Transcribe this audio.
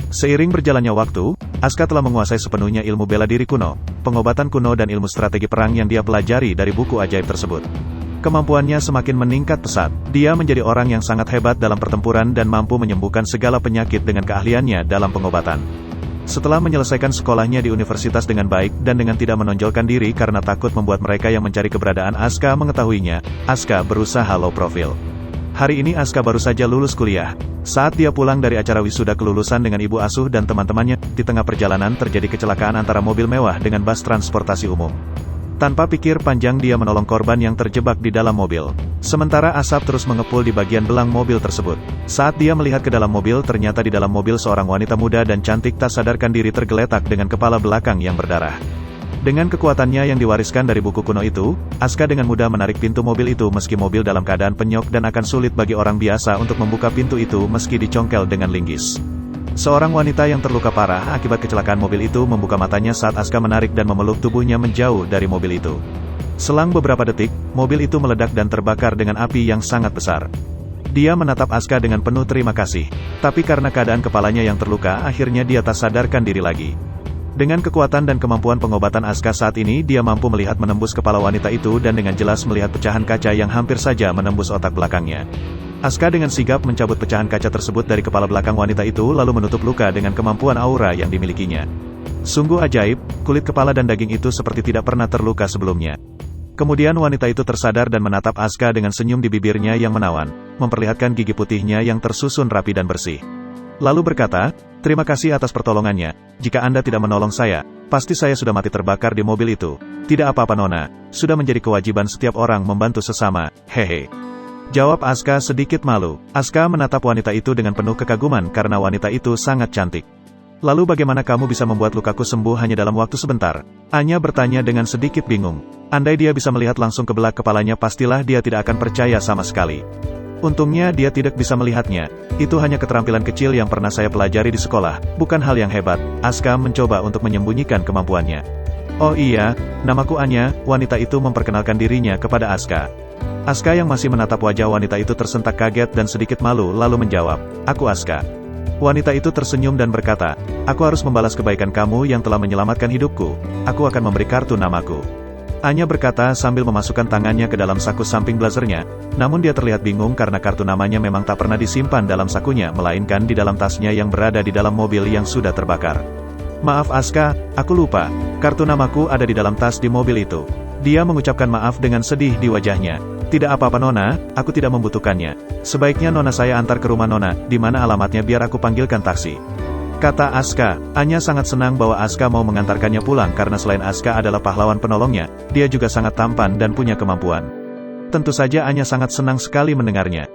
Seiring berjalannya waktu, Aska telah menguasai sepenuhnya ilmu bela diri kuno, pengobatan kuno dan ilmu strategi perang yang dia pelajari dari buku ajaib tersebut. Kemampuannya semakin meningkat pesat. Dia menjadi orang yang sangat hebat dalam pertempuran dan mampu menyembuhkan segala penyakit dengan keahliannya dalam pengobatan. Setelah menyelesaikan sekolahnya di universitas dengan baik dan dengan tidak menonjolkan diri karena takut membuat mereka yang mencari keberadaan Aska mengetahuinya, Aska berusaha low profile. Hari ini Aska baru saja lulus kuliah. Saat dia pulang dari acara wisuda kelulusan dengan ibu asuh dan teman-temannya, di tengah perjalanan terjadi kecelakaan antara mobil mewah dengan bus transportasi umum. Tanpa pikir panjang dia menolong korban yang terjebak di dalam mobil. Sementara asap terus mengepul di bagian belang mobil tersebut. Saat dia melihat ke dalam mobil, ternyata di dalam mobil seorang wanita muda dan cantik tak sadarkan diri tergeletak dengan kepala belakang yang berdarah. Dengan kekuatannya yang diwariskan dari buku kuno itu, Aska dengan mudah menarik pintu mobil itu meski mobil dalam keadaan penyok dan akan sulit bagi orang biasa untuk membuka pintu itu meski dicongkel dengan linggis. Seorang wanita yang terluka parah akibat kecelakaan mobil itu membuka matanya saat Aska menarik dan memeluk tubuhnya menjauh dari mobil itu. Selang beberapa detik, mobil itu meledak dan terbakar dengan api yang sangat besar. Dia menatap Aska dengan penuh terima kasih. Tapi karena keadaan kepalanya yang terluka, akhirnya dia tak sadarkan diri lagi. Dengan kekuatan dan kemampuan pengobatan Aska saat ini, dia mampu melihat menembus kepala wanita itu dan dengan jelas melihat pecahan kaca yang hampir saja menembus otak belakangnya. Aska dengan sigap mencabut pecahan kaca tersebut dari kepala belakang wanita itu lalu menutup luka dengan kemampuan aura yang dimilikinya. Sungguh ajaib, kulit kepala dan daging itu seperti tidak pernah terluka sebelumnya. Kemudian wanita itu tersadar dan menatap Aska dengan senyum di bibirnya yang menawan, memperlihatkan gigi putihnya yang tersusun rapi dan bersih. Lalu berkata, "Terima kasih atas pertolongannya. Jika Anda tidak menolong saya, pasti saya sudah mati terbakar di mobil itu." "Tidak apa-apa Nona, sudah menjadi kewajiban setiap orang membantu sesama, hehe," jawab Aska sedikit malu. Aska menatap wanita itu dengan penuh kekaguman karena wanita itu sangat cantik. "Lalu bagaimana kamu bisa membuat lukaku sembuh hanya dalam waktu sebentar?" Anya bertanya dengan sedikit bingung. Andai dia bisa melihat langsung ke belak kepalanya pastilah dia tidak akan percaya sama sekali. Untungnya dia tidak bisa melihatnya. "Itu hanya keterampilan kecil yang pernah saya pelajari di sekolah, bukan hal yang hebat." Aska mencoba untuk menyembunyikan kemampuannya. "Oh iya, namaku Anya," wanita itu memperkenalkan dirinya kepada Aska. Aska yang masih menatap wajah wanita itu tersentak kaget dan sedikit malu lalu menjawab, "Aku Aska." Wanita itu tersenyum dan berkata, "Aku harus membalas kebaikan kamu yang telah menyelamatkan hidupku. Aku akan memberi kartu namaku." Anya berkata sambil memasukkan tangannya ke dalam saku samping blazernya, namun dia terlihat bingung karena kartu namanya memang tak pernah disimpan dalam sakunya melainkan di dalam tasnya yang berada di dalam mobil yang sudah terbakar. "Maaf Aska, aku lupa. Kartu namaku ada di dalam tas di mobil itu." Dia mengucapkan maaf dengan sedih di wajahnya. "Tidak apa-apa Nona, aku tidak membutuhkannya. Sebaiknya Nona saya antar ke rumah Nona, di mana alamatnya biar aku panggilkan taksi," kata Aska. Anya sangat senang bahwa Aska mau mengantarkannya pulang karena selain Aska adalah pahlawan penolongnya, dia juga sangat tampan dan punya kemampuan. Tentu saja Anya sangat senang sekali mendengarnya.